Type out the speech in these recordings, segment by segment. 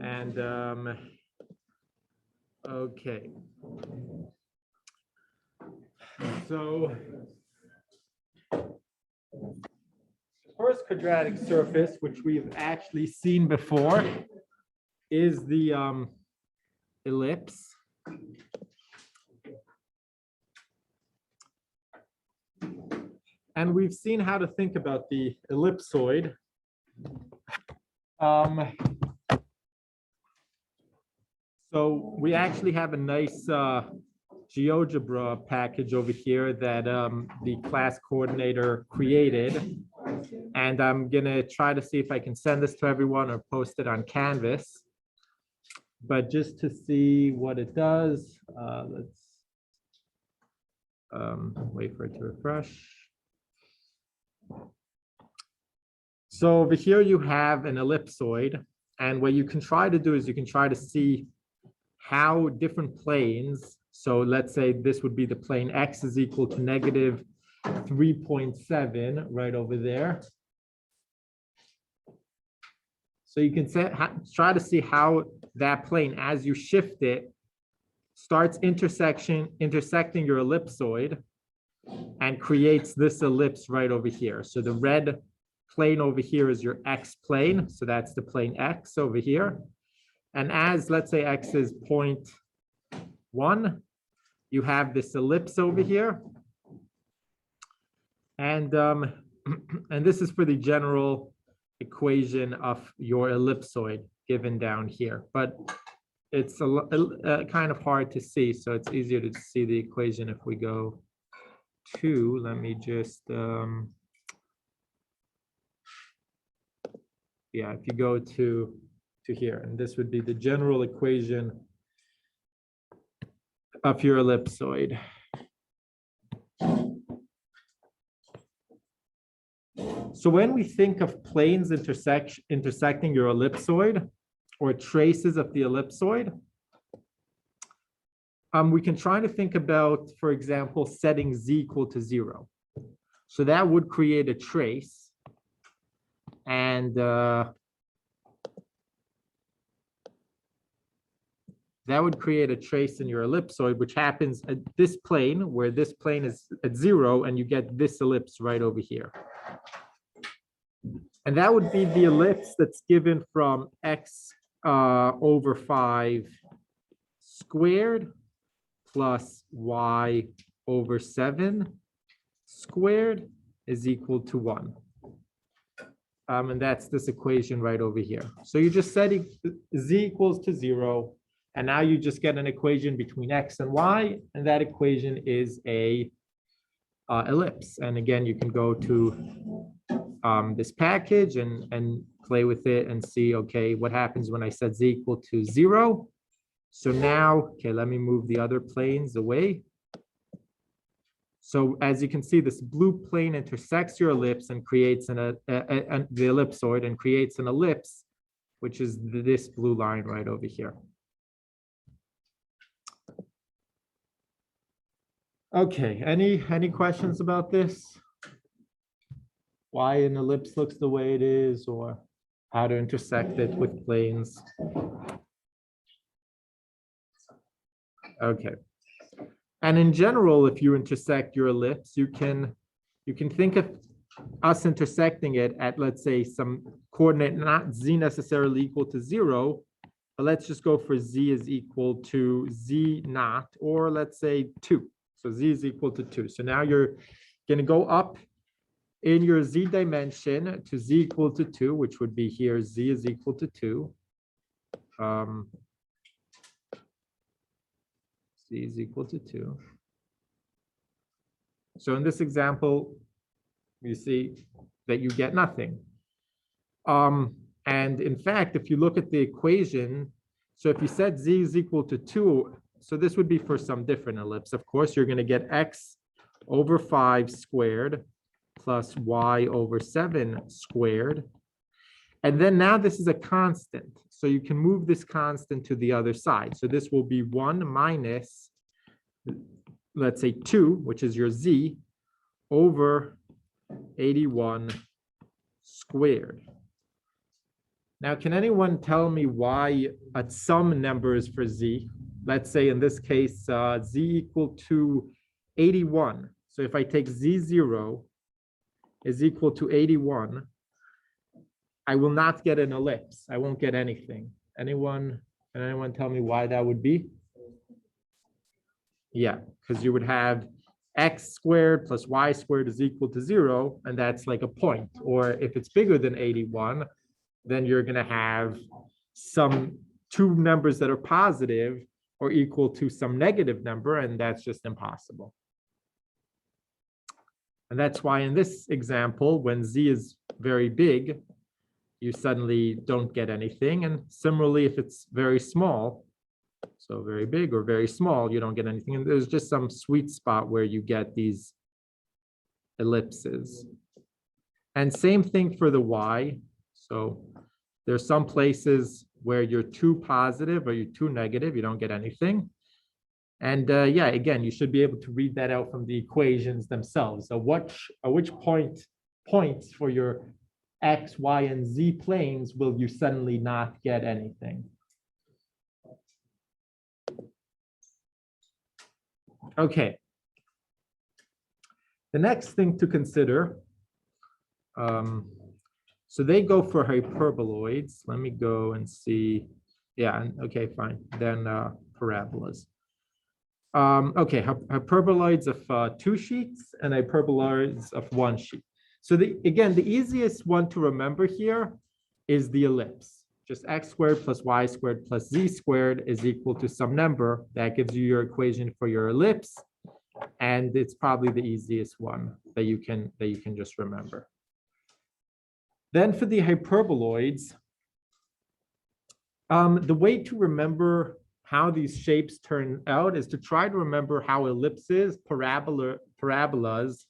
And okay. So the first quadratic surface, which we've actually seen before, is the ellipse. And we've seen how to think about the ellipsoid. So we actually have a nice GeoGebra package over here that the class coordinator created. And I'm gonna try to see if I can send this to everyone or post it on Canvas. But just to see what it does, let's wait for it to refresh. So over here you have an ellipsoid, and what you can try to do is you can try to see how different planes, so let's say this would be the plane x is equal to negative 3.7 right over there. So you can try to see how that plane, as you shift it, starts intersecting your ellipsoid and creates this ellipse right over here. So the red plane over here is your x plane. So that's the plane x over here. And as, let's say, x is 0.1, you have this ellipse over here. And, and this is for the general equation of your ellipsoid given down here. But it's kind of hard to see, so it's easier to see the equation if we go to, let me just, yeah, if you go to here, and this would be the general equation of your ellipsoid. So when we think of planes intersecting your ellipsoid or traces of the ellipsoid, we can try to think about, for example, setting z equal to 0. So that would create a trace, and that would create a trace in your ellipsoid, which happens at this plane, where this plane is at 0, and you get this ellipse right over here. And that would be the ellipse that's given from x over 5 squared plus y over 7 squared is equal to 1. And that's this equation right over here. So you just set z equals to 0, and now you just get an equation between x and y, and that equation is a ellipse. And again, you can go to this package and play with it and see, okay, what happens when I set z equal to 0? So now, okay, let me move the other planes away. So as you can see, this blue plane intersects your ellipse and creates the ellipsoid and creates an ellipse, which is this blue line right over here. Okay, any questions about this? Why an ellipse looks the way it is, or how to intersect it with planes? Okay. And in general, if you intersect your ellipse, you can think of us intersecting it at, let's say, some coordinate, not z necessarily equal to 0, but let's just go for z is equal to z naught, or let's say 2. So z is equal to 2. So now you're going to go up in your z dimension to z equal to 2, which would be here, z is equal to 2. Z is equal to 2. So in this example, you see that you get nothing. And in fact, if you look at the equation, so if you set z is equal to 2, so this would be for some different ellipse. Of course, you're going to get x over 5 squared plus y over 7 squared. And then now this is a constant. So you can move this constant to the other side. So this will be 1 minus let's say 2, which is your z, over 81 squared. Now, can anyone tell me why at some numbers for z, let's say in this case, z equal to 81. So if I take z0 is equal to 81, I will not get an ellipse. I won't get anything. Can anyone tell me why that would be? Yeah, because you would have x squared plus y squared is equal to 0, and that's like a point. Or if it's bigger than 81, then you're going to have some two numbers that are positive or equal to some negative number, and that's just impossible. And that's why in this example, when z is very big, you suddenly don't get anything. And similarly, if it's very small, so very big or very small, you don't get anything. And there's just some sweet spot where you get these ellipses. And same thing for the y. So there's some places where you're too positive or you're too negative, you don't get anything. And yeah, again, you should be able to read that out from the equations themselves. So which points for your x, y, and z planes will you suddenly not get anything? Okay. The next thing to consider, so they go for hyperboloids. Let me go and see. Yeah, okay, fine. Then parabolas. Okay, hyperboloids of 2 sheets and hyperboloids of 1 sheet. So again, the easiest one to remember here is the ellipse. Just x squared plus y squared plus z squared is equal to some number. That gives you your equation for your ellipse. And it's probably the easiest one that you can just remember. Then for the hyperboloids, the way to remember how these shapes turn out is to try to remember how ellipses, parabolas,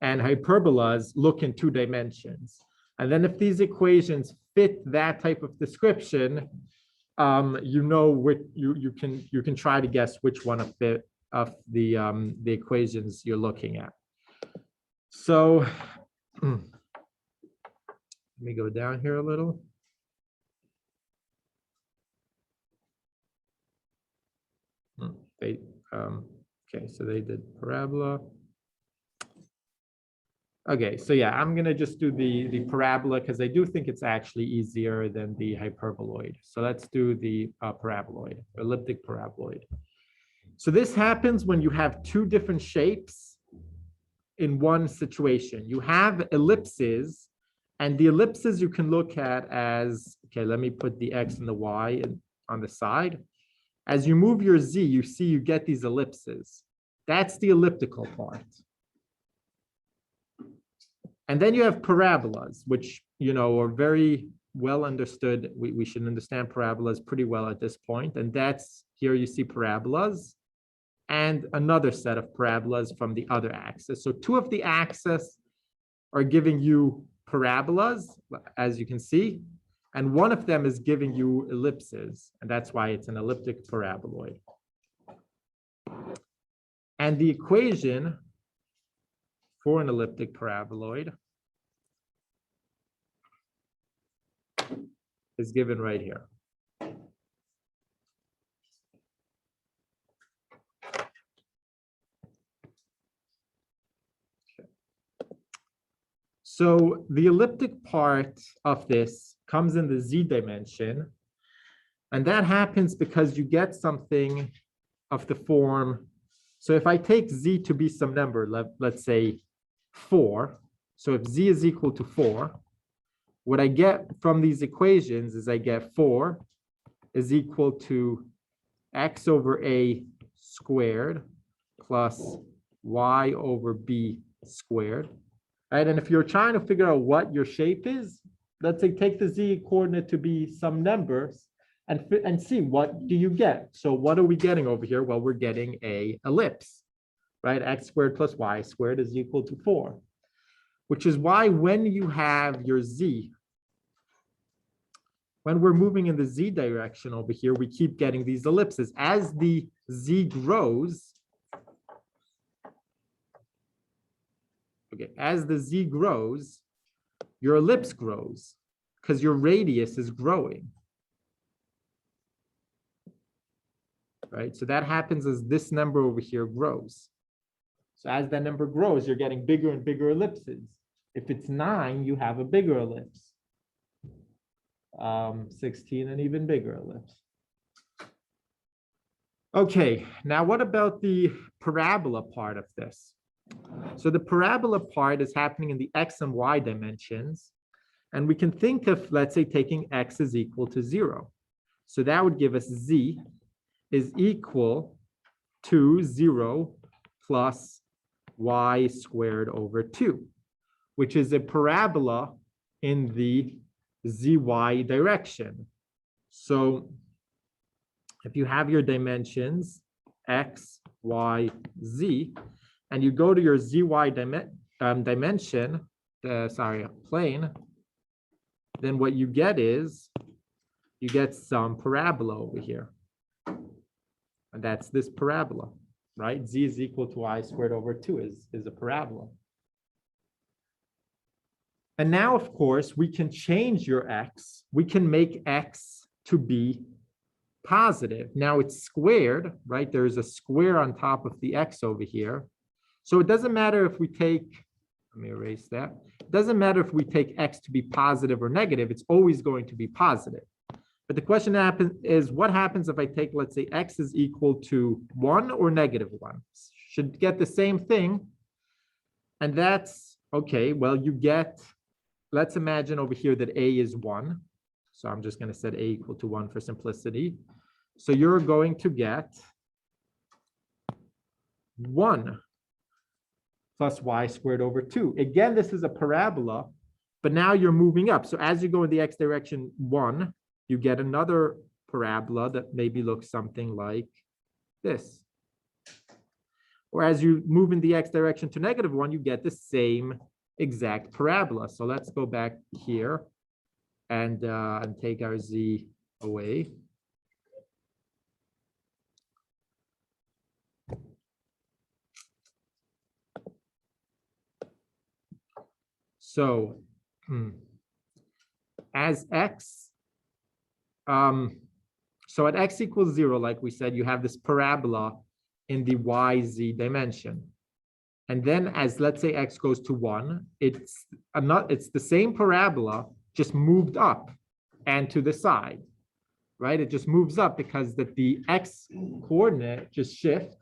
and hyperbolas look in 2 dimensions. And then if these equations fit that type of description, you know which you can try to guess which one of the equations you're looking at. So let me go down here a little. Okay, so they did parabola. Okay, so yeah, I'm gonna just do the parabola because I do think it's actually easier than the hyperboloid. So let's do the paraboloid, elliptic paraboloid. So this happens when you have 2 different shapes in one situation. You have ellipses, and the ellipses you can look at as, okay, let me put the x and the y on the side. As you move your z, you see you get these ellipses. That's the elliptical part. And then you have parabolas, which, you know, are very well understood. We should understand parabolas pretty well at this point. And that's, here you see parabolas and another set of parabolas from the other axis. So 2 of the axes are giving you parabolas, as you can see, and one of them is giving you ellipses, and that's why it's an elliptic paraboloid. And the equation for an elliptic paraboloid is given right here. So the elliptic part of this comes in the z dimension, and that happens because you get something of the form. So if I take z to be some number, let's say 4, so if z is equal to 4, what I get from these equations is I get 4 is equal to x over a squared plus y over b squared. Right? And if you're trying to figure out what your shape is, let's say take the z coordinate to be some numbers and see what do you get. So what are we getting over here? Well, we're getting a ellipse, right? X squared plus y squared is equal to 4, which is why when you have your z, when we're moving in the z direction over here, we keep getting these ellipses. As the z grows, Okay, as the z grows, your ellipse grows because your radius is growing. Right? So that happens as this number over here grows. So as that number grows, you're getting bigger and bigger ellipses. If it's 9, you have a bigger ellipse. 16, an even bigger ellipse. Okay, now what about the parabola part of this? So the parabola part is happening in the x and y dimensions. And we can think of, let's say, taking x is equal to 0. So that would give us z is equal to 0 plus y squared over 2, which is a parabola in the zy direction. So if you have your dimensions, x, y, z, and you go to your zy dimension, plane, then what you get is, you get some parabola over here. And that's this parabola, right? Z is equal to y squared over 2 is a parabola. And now, of course, we can change your x. We can make x to be positive. Now it's squared, right? There's a square on top of the x over here. So it doesn't matter if we take, let me erase that. It doesn't matter if we take x to be positive or negative, it's always going to be positive. But the question is, what happens if I take, let's say, x is equal to 1 or negative 1? Should get the same thing. And that's, okay, well, you get, let's imagine over here that a is 1. So I'm just going to set a equal to 1 for simplicity. So you're going to get 1 plus y squared over 2. Again, this is a parabola, but now you're moving up. So as you go in the x direction 1, you get another parabola that maybe looks something like this. Or as you move in the x direction to negative 1, you get the same exact parabola. So let's go back here and take our z away. So as x, so at x equals 0, like we said, you have this parabola in the yz dimension. And then as, let's say, x goes to 1, it's the same parabola, just moved up and to the side, right? It just moves up because that the x coordinate just shifts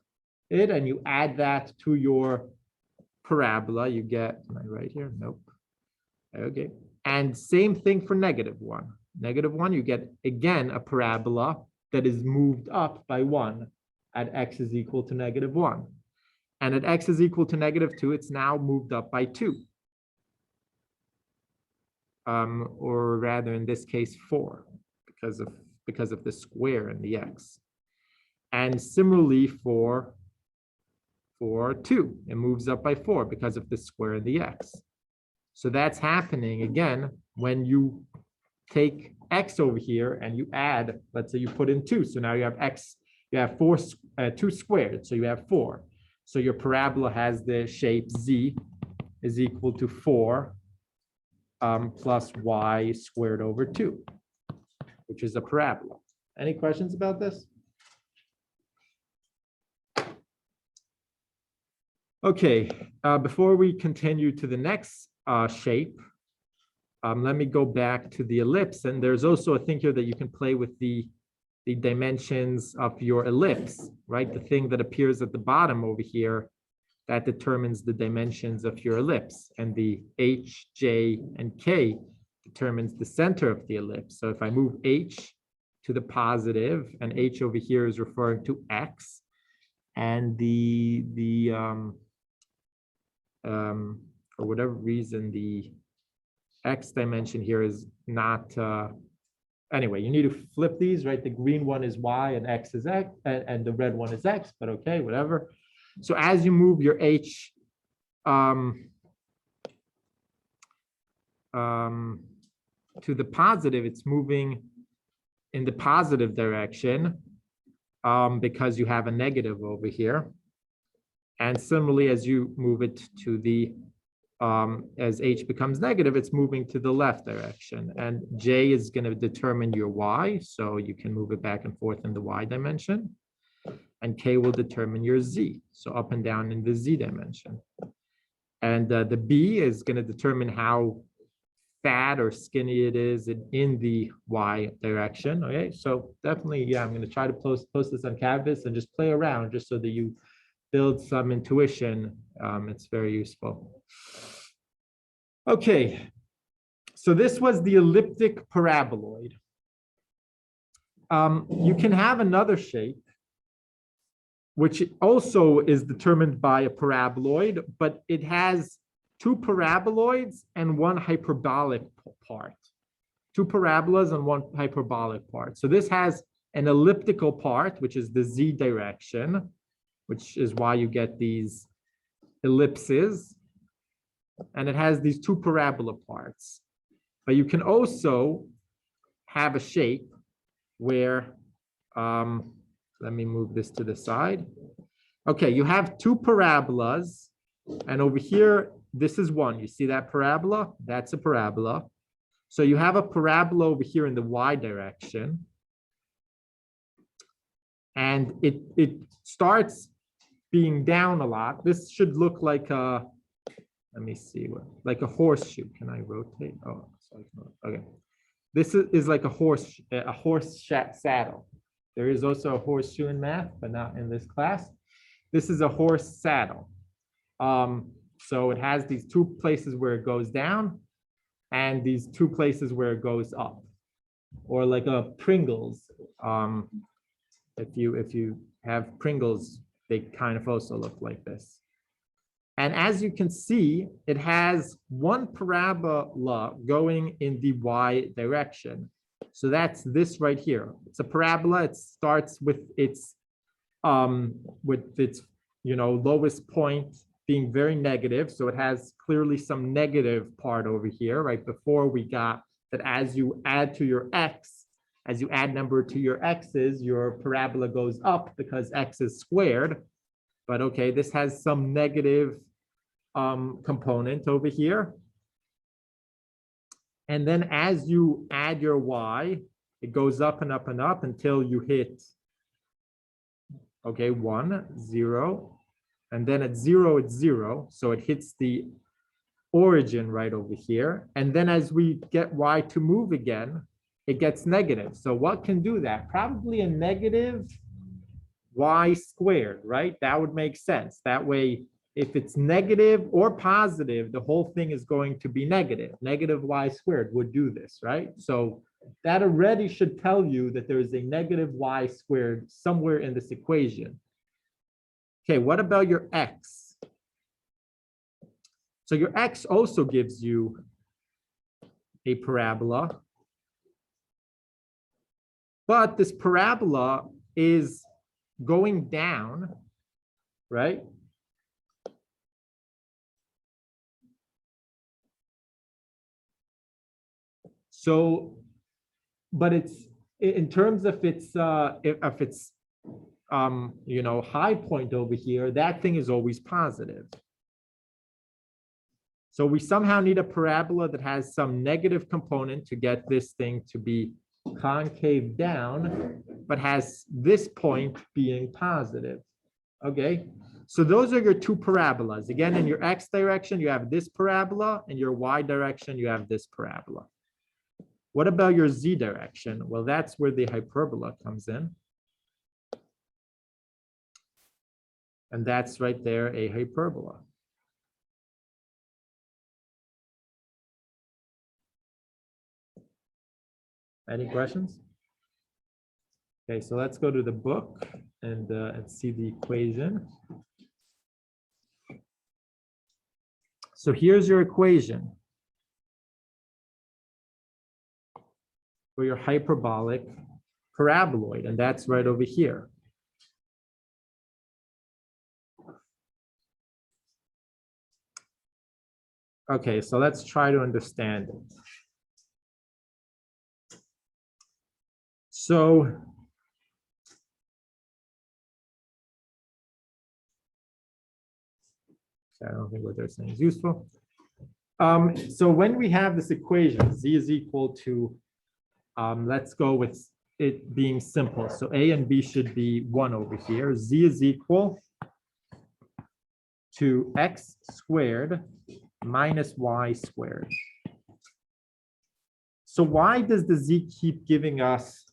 it, and you add that to your parabola, you get, am I right here? Nope. Okay. And same thing for negative 1. Negative 1, you get, again, a parabola that is moved up by 1 at x is equal to negative 1. And at x is equal to negative 2, it's now moved up by 2. Or rather, in this case, 4, because of the square in the x. And similarly for 2, it moves up by 4 because of the square in the x. So that's happening, again, when you take x over here and you add, let's say you put in 2. So now you have x, you have 2 squared, so you have 4. So your parabola has the shape z is equal to 4 plus y squared over 2, which is a parabola. Any questions about this? Okay, before we continue to the next shape, let me go back to the ellipse. And there's also a thing here that you can play with the dimensions of your ellipse, right? The thing that appears at the bottom over here, that determines the dimensions of your ellipse. And the h, j, and k determines the center of the ellipse. So if I move h to the positive, and h over here is referring to x, and for whatever reason, the x dimension here is not, anyway, you need to flip these, right? The green one is y and x is x, and the red one is x, but okay, whatever. So as you move your h to the positive, it's moving in the positive direction because you have a negative over here. And similarly, as you move it to the as h becomes negative, it's moving to the left direction. And j is going to determine your y, so you can move it back and forth in the y dimension. And k will determine your z, so up and down in the z dimension. And the b is going to determine how fat or skinny it is in the y direction. Okay, so definitely, yeah, I'm going to try to post this on Canvas and just play around just so that you build some intuition. It's very useful. Okay, so this was the elliptic paraboloid. You can have another shape, which also is determined by a paraboloid, but it has two paraboloids and one hyperbolic part. Two parabolas and one hyperbolic part. So this has an elliptical part, which is the z direction, which is why you get these ellipses. And it has these two parabola parts. But you can also have a shape where, let me move this to the side. Okay, you have two parabolas, and over here, this is one. You see that parabola? That's a parabola. So you have a parabola over here in the y direction. And it starts being down a lot. This should look like a, let me see, like a horseshoe. Can I rotate? Oh, sorry. Okay. This is like a horse saddle. There is also a horseshoe in math, but not in this class. This is a horse saddle. So it has these two places where it goes down and these two places where it goes up, or like a Pringles. If you have Pringles, they kind of also look like this. And as you can see, it has one parabola going in the y direction. So that's this right here. It's a parabola. It starts with its lowest point being very negative. So it has clearly some negative part over here. Right before we got that, as you add to your x, as you add number to your x's, your parabola goes up because x is squared. But okay, this has some negative component over here. And then as you add your y, it goes up and up and up until you hit, okay, 1, 0. And then at 0, it's 0. So it hits the origin right over here. And then as we get y to move again, it gets negative. So what can do that? Probably a negative y squared, right? That would make sense. That way, if it's negative or positive, the whole thing is going to be negative. Negative y squared would do this, right? So that already should tell you that there is a negative y squared somewhere in this equation. Okay, what about your x? So your x also gives you a parabola. But this parabola is going down, right? So, but it's in terms of its high point over here, that thing is always positive. So we somehow need a parabola that has some negative component to get this thing to be concave down, but has this point being positive. Okay, so those are your two parabolas. Again, in your x direction, you have this parabola, and your y direction, you have this parabola. What about your z direction? Well, that's where the hyperbola comes in. And that's right there, a hyperbola. Any questions? Okay, so let's go to the book and see the equation. So here's your equation for your hyperbolic paraboloid, and that's right over here. Okay, so let's try to understand it. So I don't think what they're saying is useful. So when we have this equation, z is equal to, let's go with it being simple. So a and b should be 1 over here. Z is equal to x squared minus y squared. So why does the z keep giving us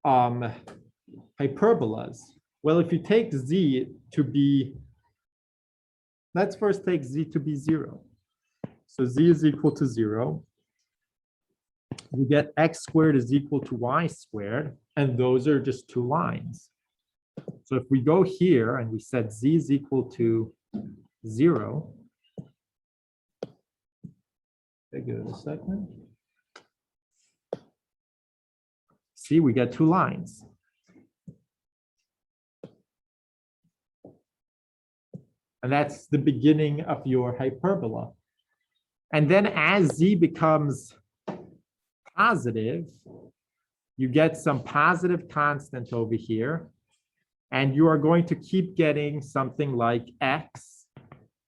hyperbolas? Well, if you take z to be, let's first take z to be 0. So z is equal to 0. You get x squared is equal to y squared, and those are just two lines. So if we go here and we set z is equal to 0, give it a second. See, we get two lines. And that's the beginning of your hyperbola. And then as z becomes positive, you get some positive constant over here. And you are going to keep getting something like x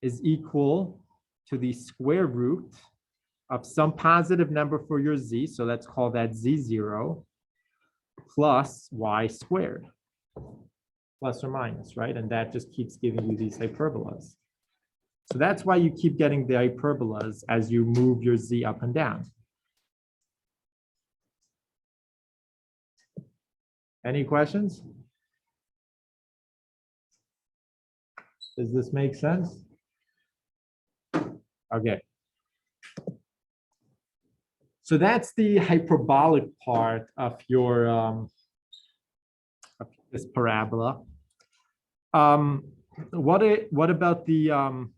is equal to the square root of some positive number for your z. So let's call that z0 plus y squared. Plus or minus, right? And that just keeps giving you these hyperbolas. So that's why you keep getting the hyperbolas as you move your z up and down. Any questions? Does this make sense? Okay. So that's the hyperbolic part of your of this parabola. What about the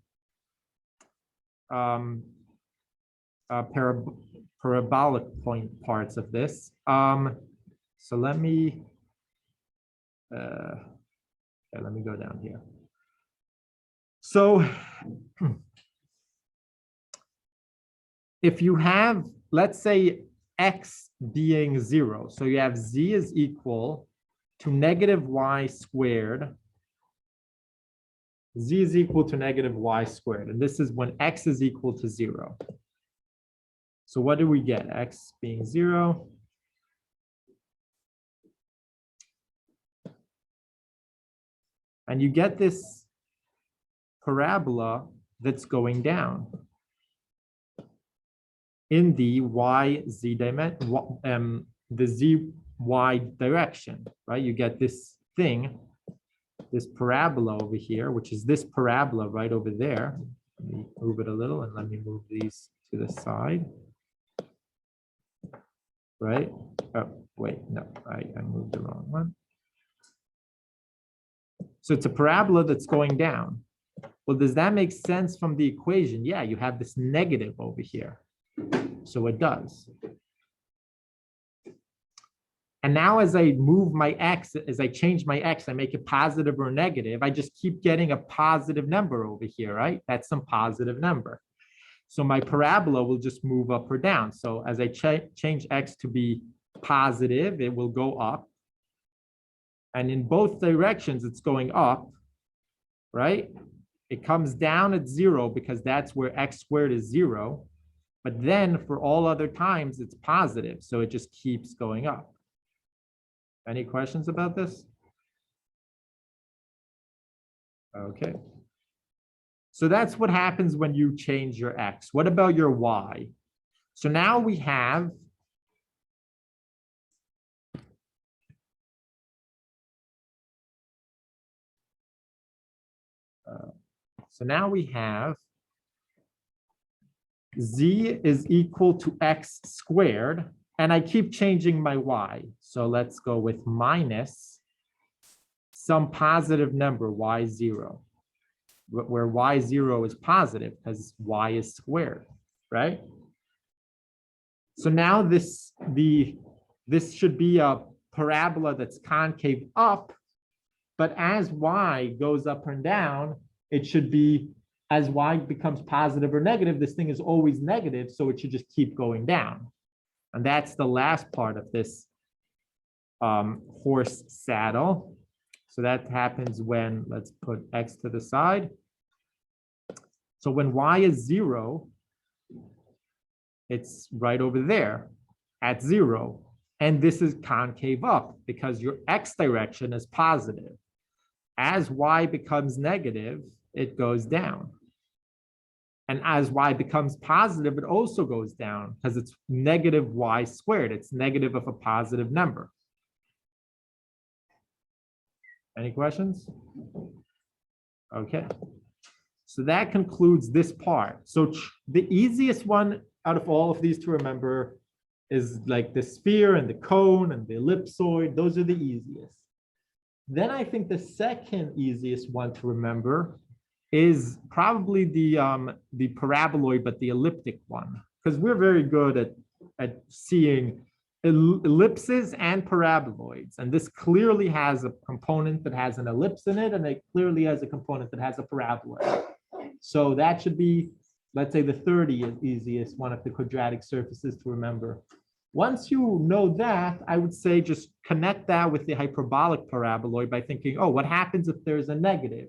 parabolic point parts of this? So let me let me go down here. So if you have, let's say, x being 0, so you have z is equal to negative y squared. Z is equal to negative y squared. And this is when x is equal to 0. So what do we get? X being 0. And you get this parabola that's going down in the z dimension, the zy direction, right? You get this thing, this parabola over here, which is this parabola right over there. Let me move it a little and let me move these to the side. Right? Oh, wait, no, I moved the wrong one. So it's a parabola that's going down. Well, does that make sense from the equation? Yeah, you have this negative over here. So it does. And now as I move my x, as I change my x, I make it positive or negative, I just keep getting a positive number over here, right? That's some positive number. So my parabola will just move up or down. So as I change x to be positive, it will go up. And in both directions, it's going up, right? It comes down at 0 because that's where x squared is 0. But then for all other times, it's positive. So it just keeps going up. Any questions about this? Okay. So that's what happens when you change your x. What about your y? So now we have z is equal to x squared, and I keep changing my y. So let's go with minus some positive number, y0, where y0 is positive because y is squared, right? So now this should be a parabola that's concave up, but as y goes up and down, it should be, as y becomes positive or negative, this thing is always negative, so it should just keep going down. And that's the last part of this horse saddle. So that happens when, let's put x to the side. So when y is 0, It's right over there at 0. And this is concave up because your x direction is positive. As y becomes negative, it goes down. And as y becomes positive, it also goes down because it's negative y squared. It's negative of a positive number. Any questions? Okay. So that concludes this part. So the easiest one out of all of these to remember is like the sphere and the cone and the ellipsoid. Those are the easiest. Then I think the second easiest one to remember is probably the paraboloid, but the elliptic one, because we're very good at seeing ellipses and paraboloids. And this clearly has a component that has an ellipse in it, and it clearly has a component that has a paraboloid. So that should be, let's say, the 30th easiest one of the quadratic surfaces to remember. Once you know that, I would say just connect that with the hyperbolic paraboloid by thinking, oh, what happens if there's a negative?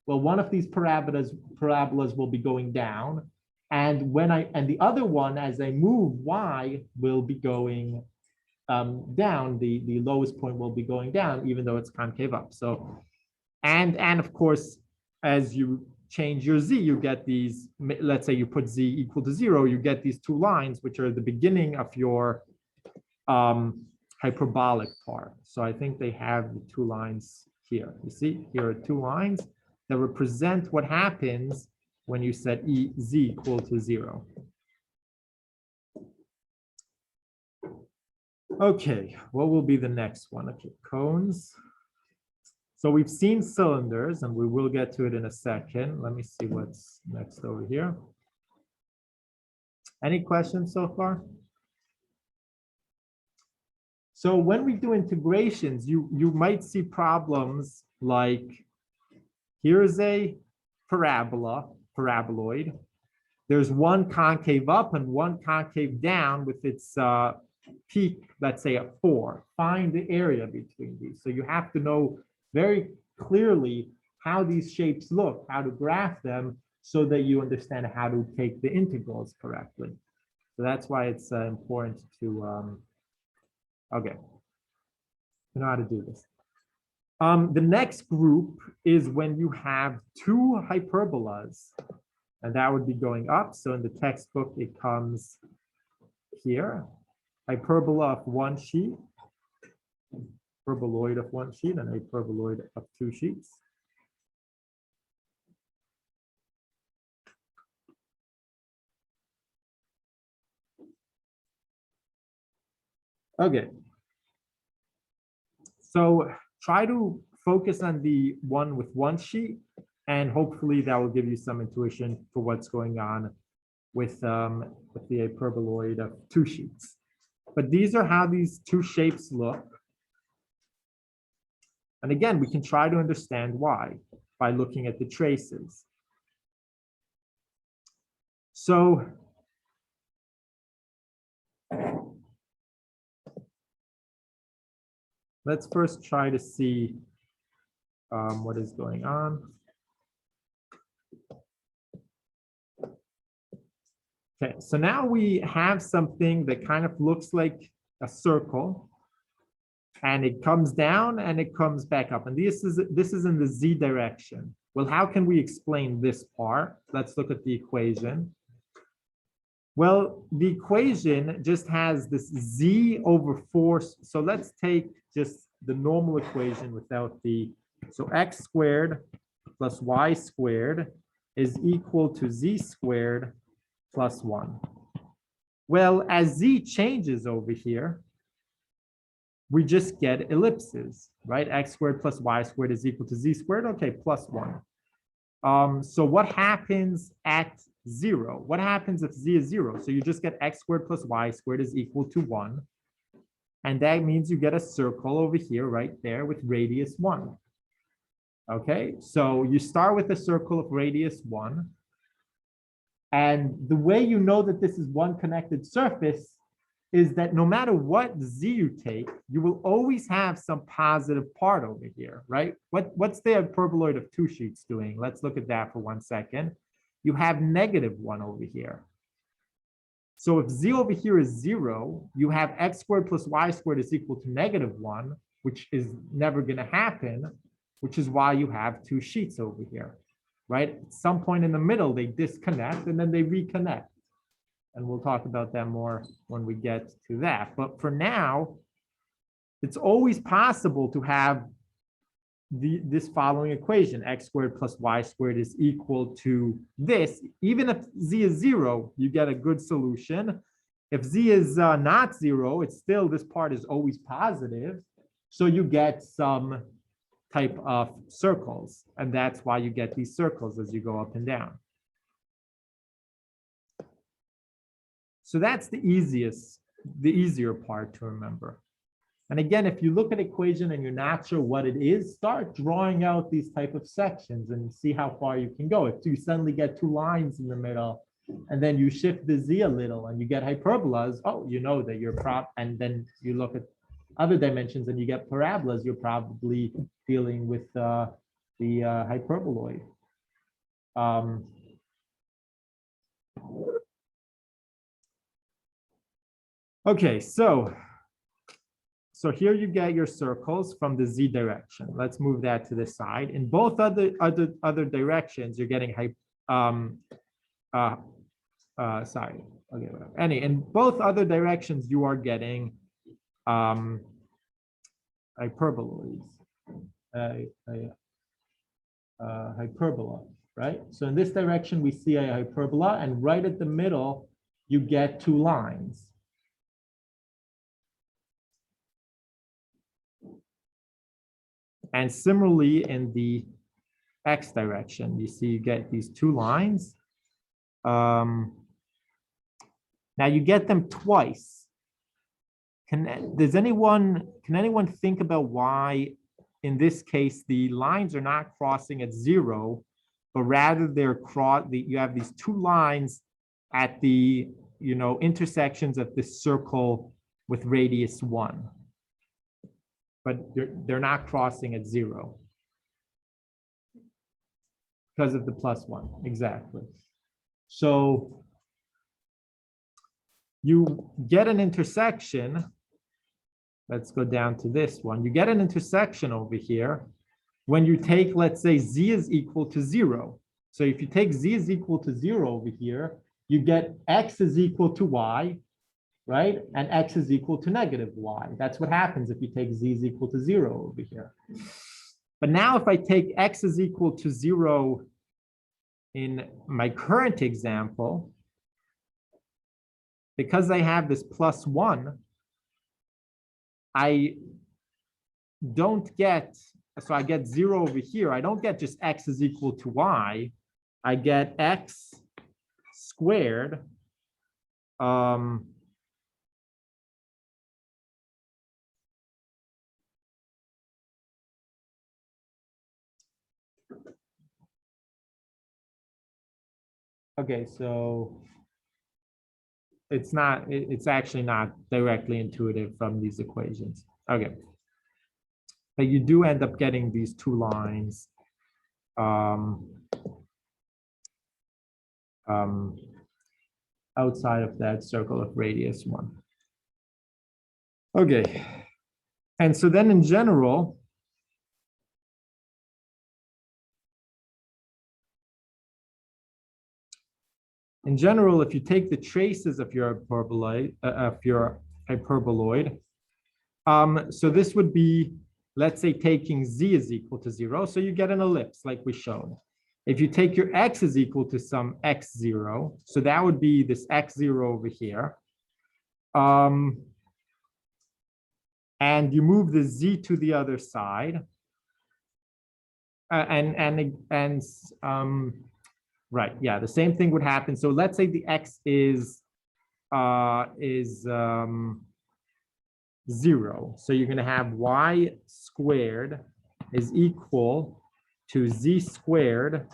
Well, one of these parabolas will be going down, and the other one, as I move y, will be going down. The lowest point will be going down, even though it's concave up. So, and of course, as you change your z, you get these, let's say you put z equal to 0, you get these two lines, which are the beginning of your hyperbolic part. So I think they have the two lines here. You see, here are two lines that represent what happens when you set z equal to 0. Okay, what will be the next one? Okay, cones. So we've seen cylinders, and we will get to it in a second. Let me see what's next over here. Any questions so far? So when we do integrations, you might see problems like, here's a paraboloid. There's one concave up and one concave down with its peak, let's say at 4. Find the area between these. So you have to know very clearly how these shapes look, how to graph them, so that you understand how to take the integrals correctly. So that's why it's important to, okay, you know how to do this. The next group is when you have two hyperbolas, and that would be going up. So in the textbook, it comes here, hyperbola of one sheet, hyperboloid of one sheet, and hyperboloid of two sheets. Okay. So try to focus on the one with one sheet, and hopefully that will give you some intuition for what's going on with the hyperboloid of two sheets. But these are how these two shapes look. And again, we can try to understand why by looking at the traces. So let's first try to see what is going on. Okay, so now we have something that kind of looks like a circle, and it comes down and it comes back up, and this is in the z direction. Well, how can we explain this part? Let's look at the equation. Well, the equation just has this z over 4. So let's take just the normal equation without the, so x squared plus y squared is equal to z squared plus 1. Well, as z changes over here, we just get ellipses, right? X squared plus y squared is equal to z squared. Okay, plus 1. So what happens at 0? What happens if z is 0? So you just get x squared plus y squared is equal to 1. And that means you get a circle over here, right there, with radius 1. Okay, so you start with a circle of radius 1. And the way you know that this is one connected surface is that no matter what z you take, you will always have some positive part over here, right? What's the hyperboloid of two sheets doing? Let's look at that for 1 second. You have -1 over here. So if z over here is 0, you have x squared plus y squared is equal to -1, which is never going to happen, which is why you have two sheets over here, right? At some point in the middle, they disconnect and then they reconnect. And we'll talk about that more when we get to that. But for now, it's always possible to have this following equation, x squared plus y squared is equal to this. Even if z is 0, you get a good solution. If z is not 0, it's still, this part is always positive. So you get some type of circles. And that's why you get these circles as you go up and down. So that's the easier part to remember. And again, if you look at equation and you're not sure what it is, start drawing out these type of sections and see how far you can go. If you suddenly get two lines in the middle and then you shift the z a little and you get hyperbolas, oh, you know that you're and then you look at other dimensions and you get parabolas, you're probably dealing with the hyperboloid. Okay, so here you get your circles from the z direction. Let's move that to the side. In both other directions, you're getting sorry. Okay, whatever. In both other directions, you are getting hyperboloids, hyperbola, right? So in this direction, we see a hyperbola, and right at the middle, you get two lines. And similarly, in the x direction, you see you get these two lines. Now you get them twice. Can anyone think about why, in this case, the lines are not crossing at 0, but rather you have these two lines at the intersections of this circle with radius 1. But they're not crossing at 0 because of the +1, exactly. So you get an intersection. Let's go down to this one. You get an intersection over here when you take, let's say, z is equal to 0. So if you take z is equal to 0 over here, you get x is equal to y, right? And x is equal to -y. That's what happens if you take z is equal to 0 over here. But now if I take x is equal to 0 in my current example, because I have this +1, I don't get, so I get 0 over here. I don't get just x is equal to y. I get x squared okay, so it's actually not directly intuitive from these equations. Okay. But you do end up getting these two lines outside of that circle of radius 1. Okay. And so then in general, if you take the traces of your hyperboloid, so this would be, let's say, taking z is equal to 0. So you get an ellipse like we showed. If you take your x is equal to some x0, so that would be this x0 over here. And you move the z to the other side. Right, yeah, the same thing would happen. So let's say the x is 0. So you're going to have y squared is equal to z squared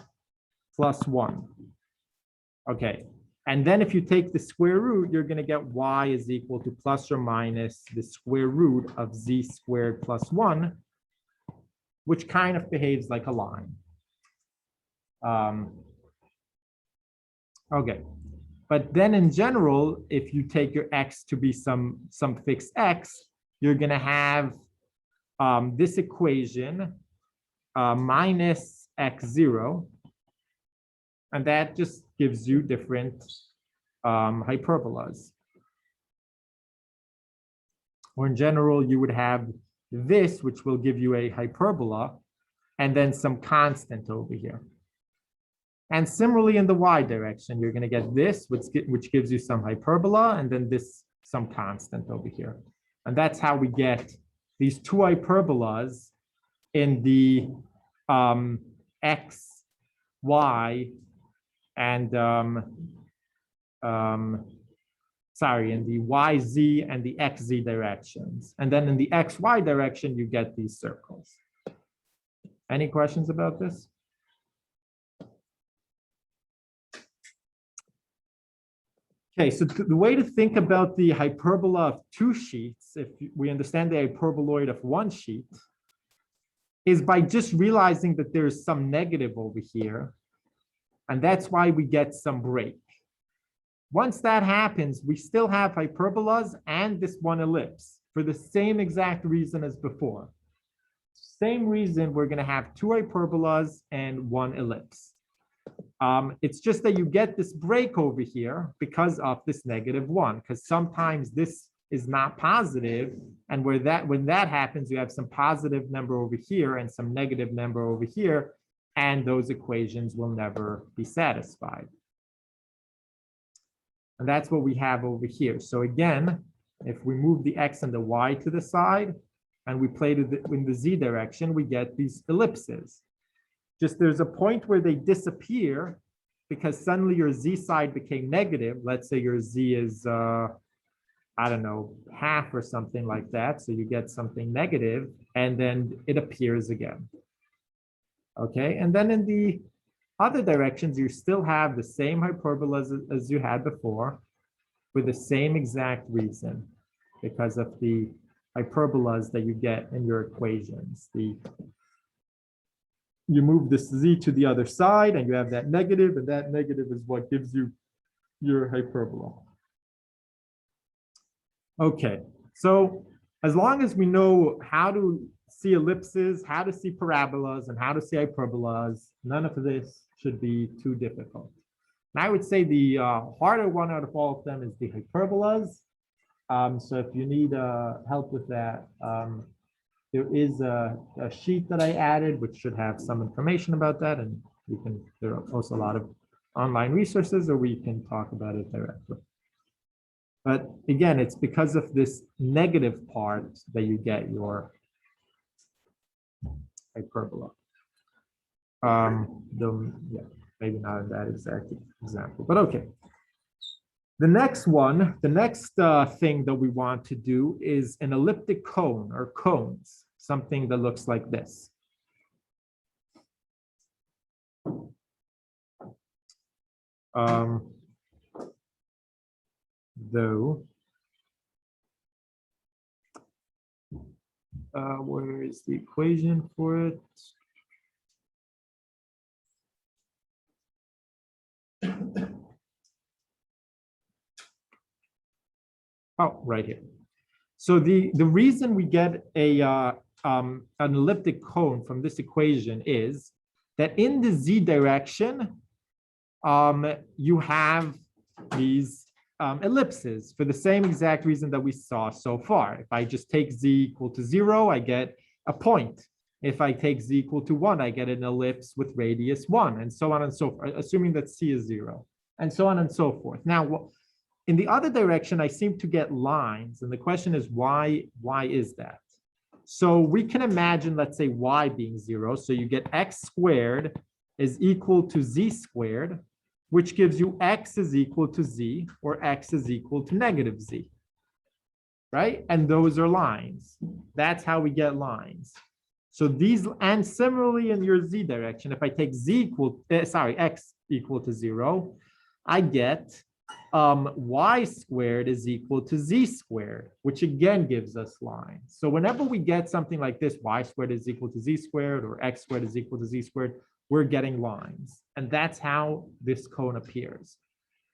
plus 1. Okay, and then if you take the square root, you're going to get y is equal to plus or minus the square root of z squared plus 1, which kind of behaves like a line. Okay, But then in general, if you take your x to be some fixed x, you're going to have this equation minus x0. And that just gives you different hyperbolas. Or in general, you would have this, which will give you a hyperbola, and then some constant over here. And similarly in the y direction, you're going to get this, which gives you some hyperbola, and then this, some constant over here. And that's how we get these two hyperbolas in the x, y, and in the YZ and the XZ directions. And then in the XY direction, you get these circles. Any questions about this? Okay, so the way to think about the hyperbola of two sheets, if we understand the hyperboloid of one sheet, is by just realizing that there's some negative over here. And that's why we get some break. Once that happens, we still have hyperbolas and this one ellipse for the same exact reason as before. Same reason we're going to have two hyperbolas and one ellipse. It's just that you get this break over here because of this -1, because sometimes this is not positive, and when that happens, you have some positive number over here and some negative number over here, and those equations will never be satisfied. And that's what we have over here. So again, if we move the x and the y to the side, and we play it in the z direction, we get these ellipses. Just there's a point where they disappear because suddenly your z side became negative. Let's say your z is, I don't know, half or something like that. So you get something negative, and then it appears again. Okay, and then in the other directions, you still have the same hyperbolas as you had before with the same exact reason because of the hyperbolas that you get in your equations. You move this z to the other side and you have that negative, and that negative is what gives you your hyperbola. Okay, so as long as we know how to see ellipses, how to see parabolas, and how to see hyperbolas, none of this should be too difficult. And I would say the harder one out of all of them is the hyperbolas. So if you need help with that, there is a sheet that I added, which should have some information about that. And there are also a lot of online resources, or we can talk about it directly. But again, it's because of this negative part that you get your hyperbola. Yeah, maybe not in that exact example, but okay. The next one, the next thing that we want to do is an elliptic cone or cones, something that looks like this. Where is the equation for it? Oh, right here. So the reason we get an elliptic cone from this equation is that in the z direction, you have these ellipses for the same exact reason that we saw so far. If I just take z equal to 0, I get a point. If I take z equal to 1, I get an ellipse with radius 1, and so on and so forth, assuming that c is 0, and so on and so forth. Now, in the other direction, I seem to get lines, and the question is why is that? So we can imagine, let's say y being 0, so you get x squared is equal to z squared, which gives you x is equal to z, or x is equal to -z, right? And those are lines. That's how we get lines. So these, and similarly in your z direction, if I take x equal to 0, I get y squared is equal to z squared, which again gives us lines. So whenever we get something like this, y squared is equal to z squared, or x squared is equal to z squared, we're getting lines. And that's how this cone appears.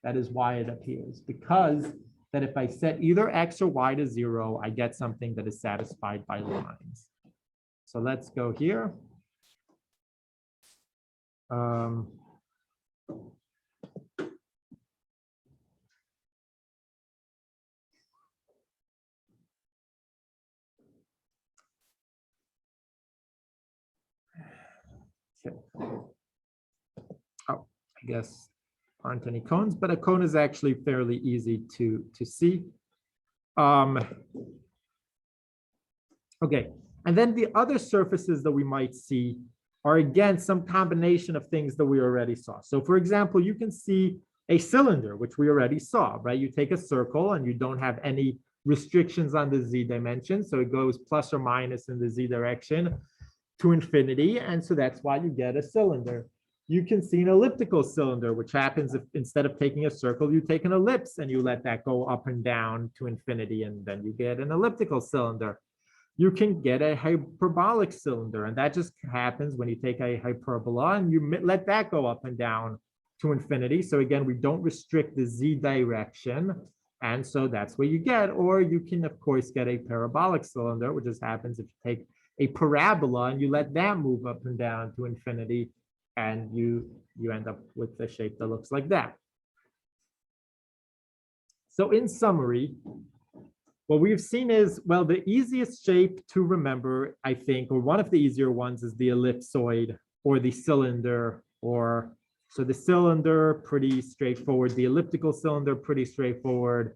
That is why it appears, because that if I set either x or y to 0, I get something that is satisfied by lines. So let's go here. Okay. Oh, I guess aren't any cones, but a cone is actually fairly easy to see. Okay, and then the other surfaces that we might see are again some combination of things that we already saw. So for example, you can see a cylinder, which we already saw, right? You take a circle and you don't have any restrictions on the z dimension. So it goes plus or minus in the z direction to infinity. And so that's why you get a cylinder. You can see an elliptical cylinder, which happens if instead of taking a circle, you take an ellipse and you let that go up and down to infinity, and then you get an elliptical cylinder. You can get a hyperbolic cylinder, and that just happens when you take a hyperbola and you let that go up and down to infinity. So again, we don't restrict the z direction, and so that's what you get. Or you can, of course, get a parabolic cylinder, which just happens if you take a parabola and you let that move up and down to infinity, and you end up with a shape that looks like that. So in summary, what we've seen is, well, the easiest shape to remember, I think, or one of the easier ones, is the ellipsoid or the cylinder. Or so the cylinder, pretty straightforward. The elliptical cylinder, pretty straightforward.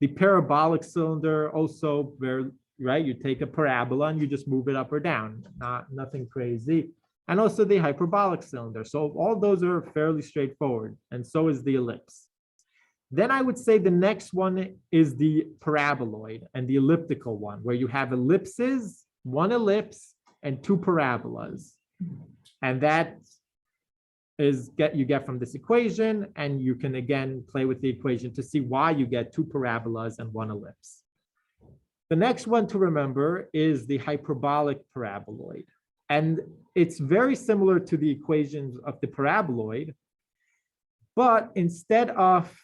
The parabolic cylinder, also very, right? You take a parabola and you just move it up or down, nothing crazy. And also the hyperbolic cylinder. So all those are fairly straightforward, and so is the ellipse. Then I would say the next one is the paraboloid and the elliptical one, where you have ellipses, one ellipse, and two parabolas. And that is you get from this equation, and you can again play with the equation to see why you get two parabolas and one ellipse. The next one to remember is the hyperbolic paraboloid. And it's very similar to the equations of the paraboloid, but instead of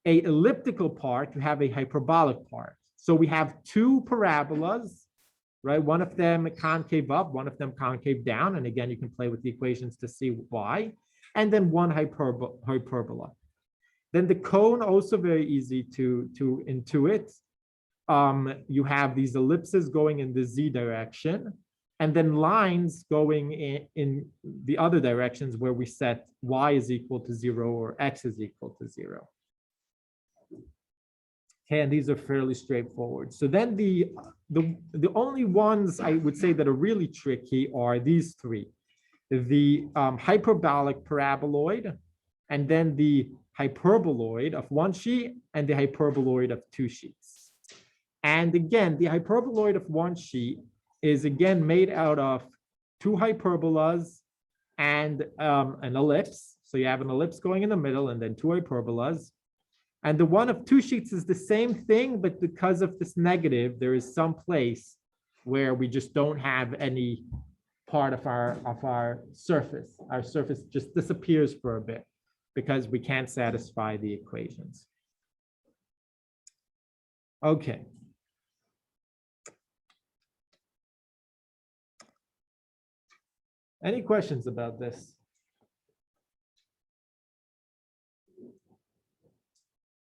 an elliptical part, you have a hyperbolic part. So we have two parabolas, right? One of them concave up, one of them concave down. And again, you can play with the equations to see why. And then one hyperbola. Then the cone, also very easy to intuit. You have these ellipses going in the z direction, and then lines going in the other directions where we set y is equal to 0 or x is equal to 0. Okay, and these are fairly straightforward. So then the only ones I would say that are really tricky are these three: the hyperbolic paraboloid, and then the hyperboloid of one sheet, and the hyperboloid of two sheets. And again, the hyperboloid of one sheet is again made out of two hyperbolas and an ellipse. So you have an ellipse going in the middle and then two hyperbolas. And the one of two sheets is the same thing, but because of this negative, there is some place where we just don't have any part of our surface. Our surface just disappears for a bit because we can't satisfy the equations. Okay. Any questions about this?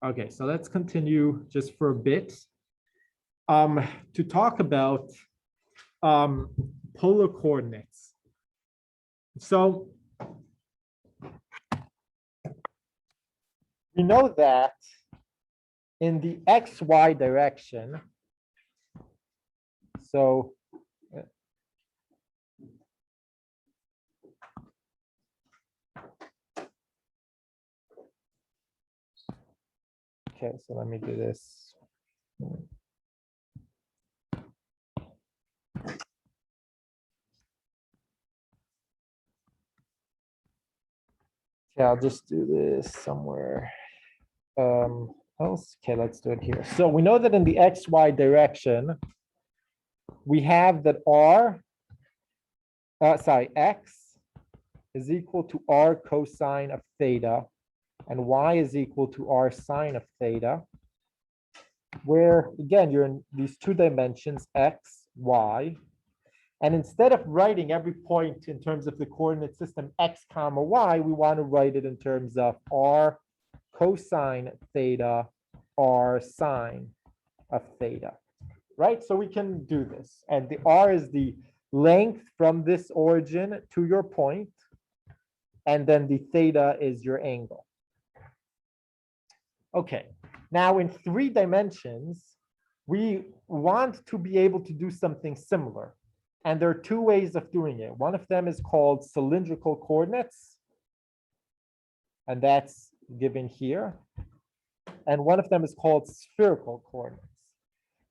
Okay, so let's continue just for a bit to talk about polar coordinates. So we know that in the XY direction, so okay, so let me do this. Okay, I'll just do this somewhere else. Okay, let's do it here. So we know that in the XY direction, we have that X is equal to R cosine of theta and y is equal to r sine of theta, where again, you're in these two dimensions, x, y. And instead of writing every point in terms of the coordinate system x comma y, we want to write it in terms of r cosine theta, r sine of theta, right? So we can do this. And the r is the length from this origin to your point, and then the theta is your angle. Okay, now in 3 dimensions, we want to be able to do something similar. And there are 2 ways of doing it. One of them is called cylindrical coordinates, and that's given here. And one of them is called spherical coordinates.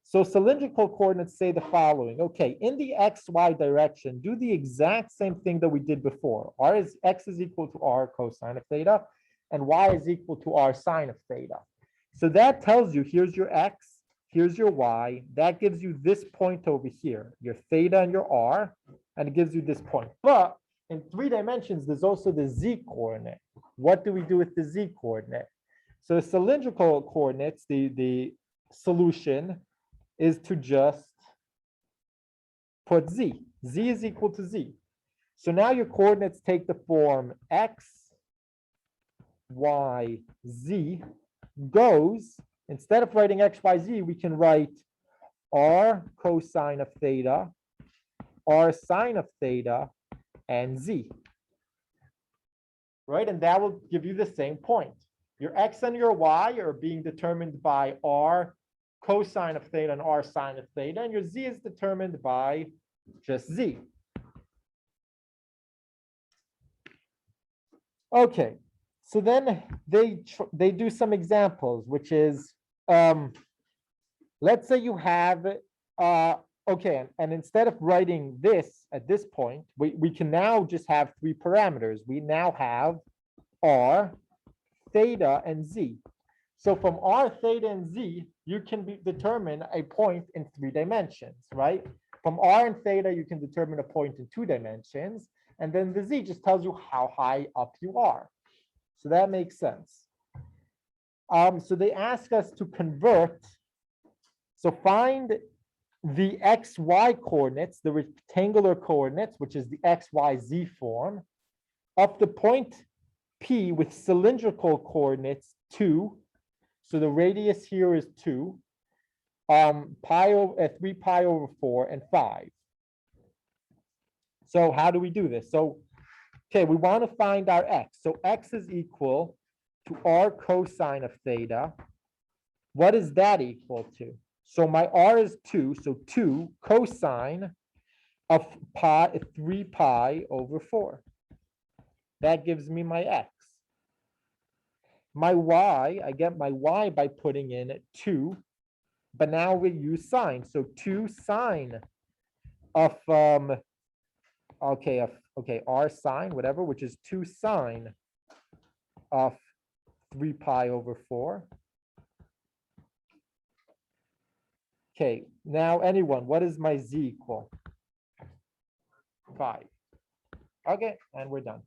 So cylindrical coordinates say the following. Okay, in the xy direction, do the exact same thing that we did before. X is equal to r cosine of theta, and y is equal to r sine of theta. So that tells you, here's your x, here's your y. That gives you this point over here, your theta and your r, and it gives you this point. But in 3 dimensions, there's also the z coordinate. What do we do with the z coordinate? So the cylindrical coordinates, the solution is to just put z. Z is equal to z. So now your coordinates take the form x, y, z goes, instead of writing x, y, z, we can write r cosine of theta, r sine of theta, and z. Right? And that will give you the same point. Your x and your y are being determined by r cosine of theta and r sine of theta, and your z is determined by just z. Okay, so then they do some examples, which is, let's say you have, okay, and instead of writing this at this point, we can now just have 3 parameters. We now have r, theta, and z. So from r, theta, and z, you can determine a point in 3 dimensions, right? From r and theta, you can determine a point in 2 dimensions. And then the z just tells you how high up you are. So that makes sense. So they ask us to convert. So find the xy coordinates, the rectangular coordinates, which is the xyz form, of the point P with cylindrical coordinates 2. So the radius here is 2, 3 pi over 4, and 5. So how do we do this? So, okay, we want to find our x. So x is equal to r cosine of theta. What is that equal to? So my r is 2, so 2 cosine of 3 pi over 4. That gives me my x. My y, I get my y by putting in 2, but now we use sine. So 2 sine of, r sine, whatever, which is 2 sine of 3 pi over 4. Okay, now anyone, what is my z equal? 5. Okay, and we're done.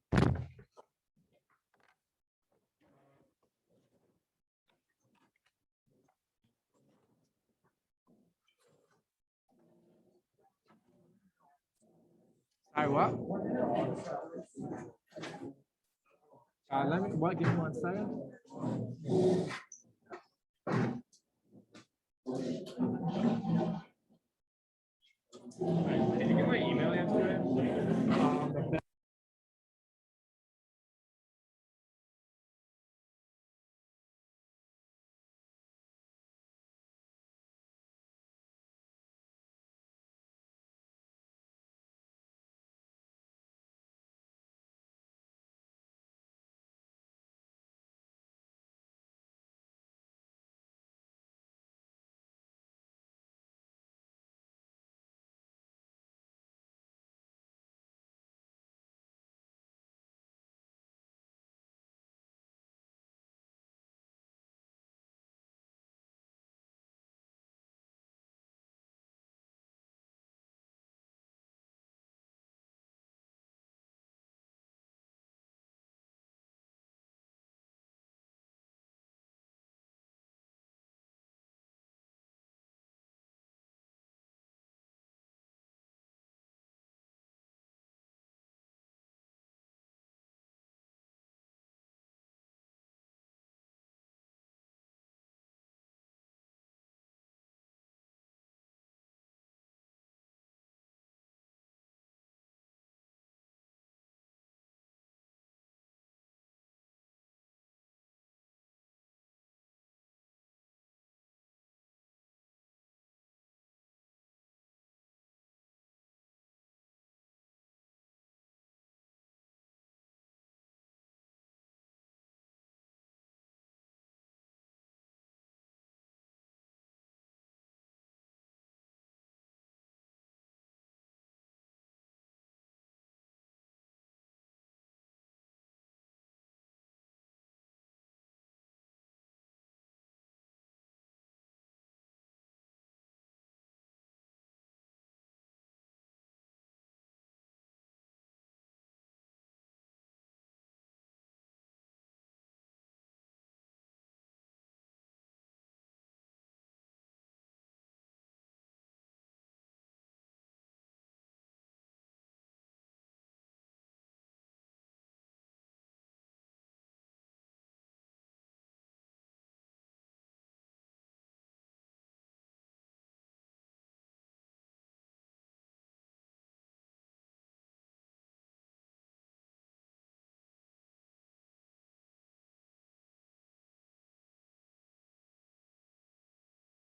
Sorry, what? Give me 1 second. Did you get my email yesterday?